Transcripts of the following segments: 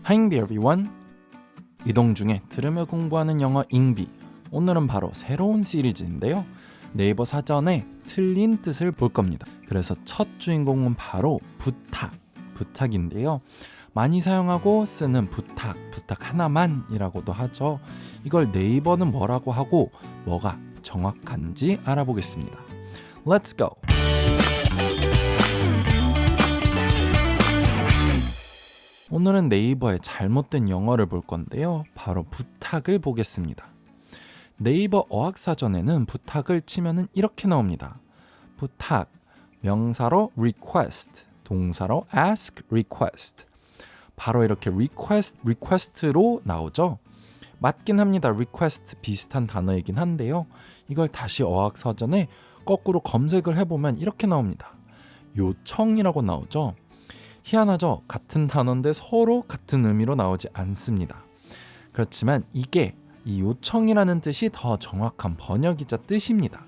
Hi everyone. 이동 중에 들으며 공부하는 영어 잉비. 오늘은 바로 새로운 시리즈인데요. 네이버 사전에 틀린 뜻을 볼 겁니다. 그래서 첫 주인공은 바로 부탁인데요. 많이 사용하고 쓰는 부탁 하나만이라고도 하죠. 이걸 네이버는 뭐라고 하고 뭐가 정확한지 알아보겠습니다. Let's go! 오늘은 네이버의 잘못된 영어를 볼 건데요. 바로 부탁을 보겠습니다. 네이버 어학사전에는 부탁을 치면은 이렇게 나옵니다. 부탁, 명사로 request, 동사로 ask, request. 바로 이렇게 request로 나오죠. 맞긴 합니다. request 비슷한 단어이긴 한데요. 이걸 다시 어학사전에 거꾸로 검색을 해보면 이렇게 나옵니다. 요청이라고 나오죠. 희한하죠? 같은 단어인데 서로 같은 의미로 나오지 않습니다. 그렇지만 이게 이 요청이라는 뜻이 더 정확한 번역이자 뜻입니다.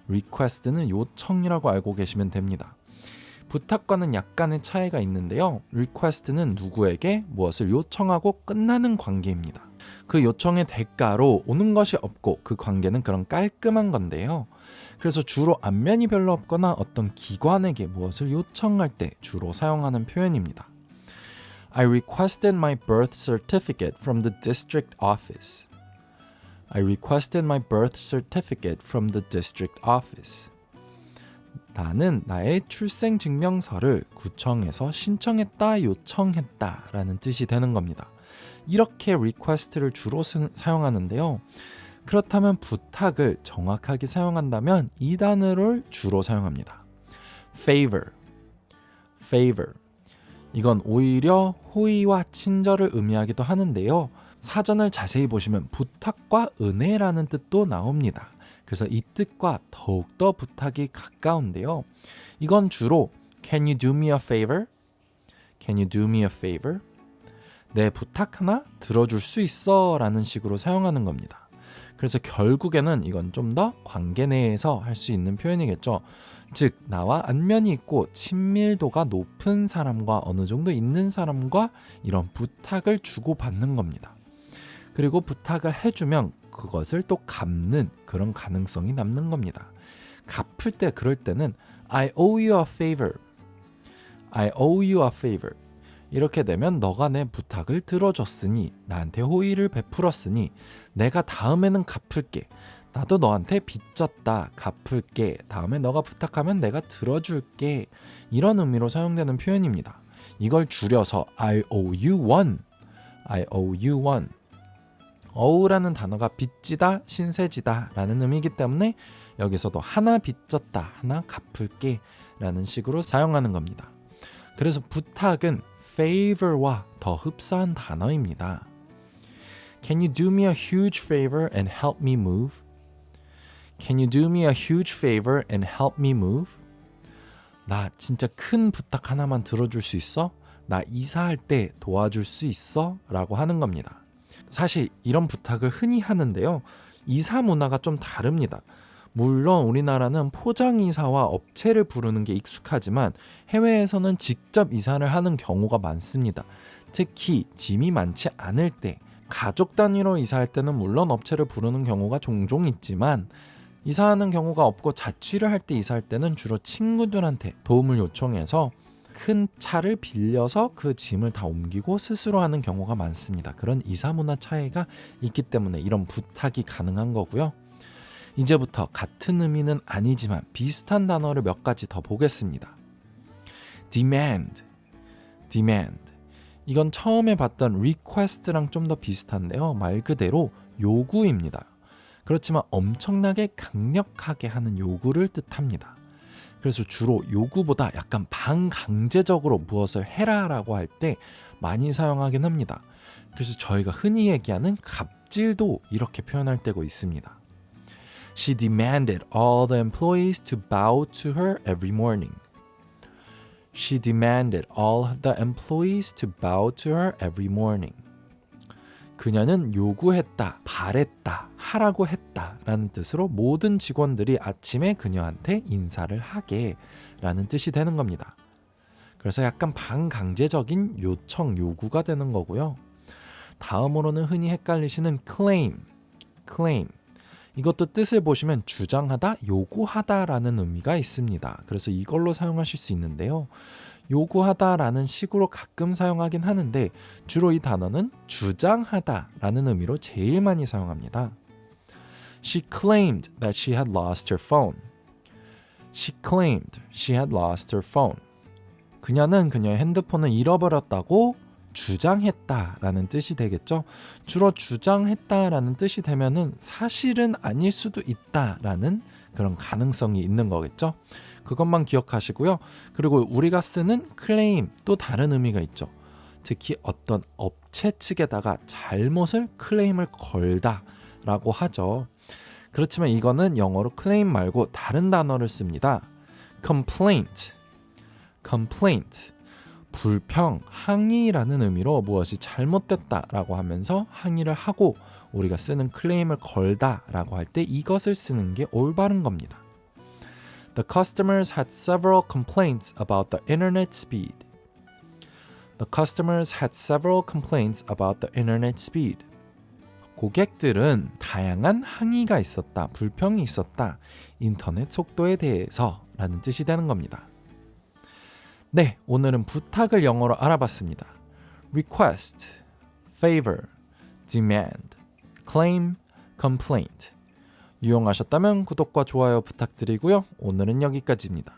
request는 요청이라고 알고 계시면 됩니다. 부탁과는 약간의 차이가 있는데요. request는 누구에게 무엇을 요청하고 끝나는 관계입니다. 그 요청의 대가로 오는 것이 없고 그 관계는 그런 깔끔한 건데요. 그래서 주로 안면이 별로 없거나 어떤 기관에게 무엇을 요청할 때 주로 사용하는 표현입니다. I requested my birth certificate from the district office. I requested my birth certificate from the district office. 나는 나의 출생증명서를 구청에서 신청했다, 요청했다 라는 뜻이 되는 겁니다. 이렇게 request를 주로 사용하는데요. 그렇다면 부탁을 정확하게 사용한다면 이 단어를 주로 사용합니다. favor. 이건 오히려 호의와 친절을 의미하기도 하는데요. 사전을 자세히 보시면 부탁과 은혜라는 뜻도 나옵니다. 그래서 이 뜻과 더욱더 부탁이 가까운데요. 이건 주로 Can you do me a favor? Can you do me a favor? 내 부탁 하나 들어줄 수 있어? 라는 식으로 사용하는 겁니다. 그래서 결국에는 이건 좀 더 관계 내에서 할 수 있는 표현이겠죠. 즉 나와 안면이 있고 친밀도가 높은 사람과 어느 정도 있는 사람과 이런 부탁을 주고받는 겁니다. 그리고 부탁을 해주면 그것을 또 갚는 그런 가능성이 남는 겁니다. 갚을 때 그럴 때는 I owe you a favor. I owe you a favor. 이렇게 되면 너가 내 부탁을 들어줬으니 나한테 호의를 베풀었으니 내가 다음에는 갚을게. 나도 너한테 빚졌다. 갚을게. 다음에 너가 부탁하면 내가 들어줄게. 이런 의미로 사용되는 표현입니다. 이걸 줄여서 I owe you one. I owe you one. ow라는 단어가 빚지다, 신세지다 라는 의미이기 때문에 여기서도 하나 빚졌다, 하나 갚을게 라는 식으로 사용하는 겁니다. 그래서 부탁은 favor와 더 흡사한 단어입니다. Can you do me a huge favor and help me move? Can you do me a huge favor and help me move? 나 진짜 큰 부탁 하나만 들어줄 수 있어? 나 이사할 때 도와줄 수 있어? 라고 하는 겁니다. 사실 이런 부탁을 흔히 하는데요. 이사 문화가 좀 다릅니다. 물론 우리나라는 포장이사와 업체를 부르는 게 익숙하지만 해외에서는 직접 이사를 하는 경우가 많습니다. 특히 짐이 많지 않을 때, 가족 단위로 이사할 때는 물론 업체를 부르는 경우가 종종 있지만 이사하는 경우가 없고 자취를 할 때 이사할 때는 주로 친구들한테 도움을 요청해서 큰 차를 빌려서 그 짐을 다 옮기고 스스로 하는 경우가 많습니다. 그런 이사 문화 차이가 있기 때문에 이런 부탁이 가능한 거고요. 이제부터 같은 의미는 아니지만 비슷한 단어를 몇 가지 더 보겠습니다. demand. 이건 처음에 봤던 request랑 좀 더 비슷한데요. 말 그대로 요구입니다. 그렇지만 엄청나게 강력하게 하는 요구를 뜻합니다. 그래서 주로 요구보다 약간 반강제적으로 무엇을 해라라고 할 때 많이 사용하긴 합니다. 그래서 저희가 흔히 얘기하는 갑질도 이렇게 표현할 때가 있습니다. She demanded all the employees to bow to her every morning. She demanded all the employees to bow to her every morning. 그녀는 요구했다, 바랬다, 하라고 했다 라는 뜻으로 모든 직원들이 아침에 그녀한테 인사를 하게 라는 뜻이 되는 겁니다. 그래서 약간 반강제적인 요청, 요구가 되는 거고요. 다음으로는 흔히 헷갈리시는 claim. 이것도 뜻을 보시면 주장하다, 요구하다라는 의미가 있습니다. 그래서 이걸로 사용하실 수 있는데요. 요구하다라는 식으로 가끔 사용하긴 하는데 주로 이 단어는 주장하다라는 의미로 제일 많이 사용합니다. She claimed that she had lost her phone. She claimed she had lost her phone. 그녀는 그녀의 핸드폰을 잃어버렸다고 주장했다라는 뜻이 되겠죠. 주로 주장했다라는 뜻이 되면은 사실은 아닐 수도 있다라는 그런 가능성이 있는 거겠죠. 그것만 기억하시고요. 그리고 우리가 쓰는 claim 또 다른 의미가 있죠. 특히 어떤 업체 측에다가 잘못을 클레임을 걸다라고 하죠. 그렇지만 이거는 영어로 claim 말고 다른 단어를 씁니다. complaint. 불평, 항의라는 의미로 무엇이 잘못됐다라고 하면서 항의를 하고 우리가 쓰는 클레임을 걸다라고 할 때 이것을 쓰는 게 올바른 겁니다. The customers had several complaints about the internet speed. The customers had several complaints about the internet speed. 고객들은 다양한 항의가 있었다, 불평이 있었다, 인터넷 속도에 대해서 라는 뜻이 되는 겁니다. 네, 오늘은 부탁을 영어로 알아봤습니다. request, favor, demand, claim, complaint. 유용하셨다면 구독과 좋아요 부탁드리고요. 오늘은 여기까지입니다.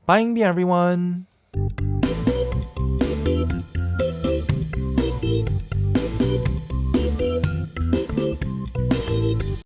Bye everyone!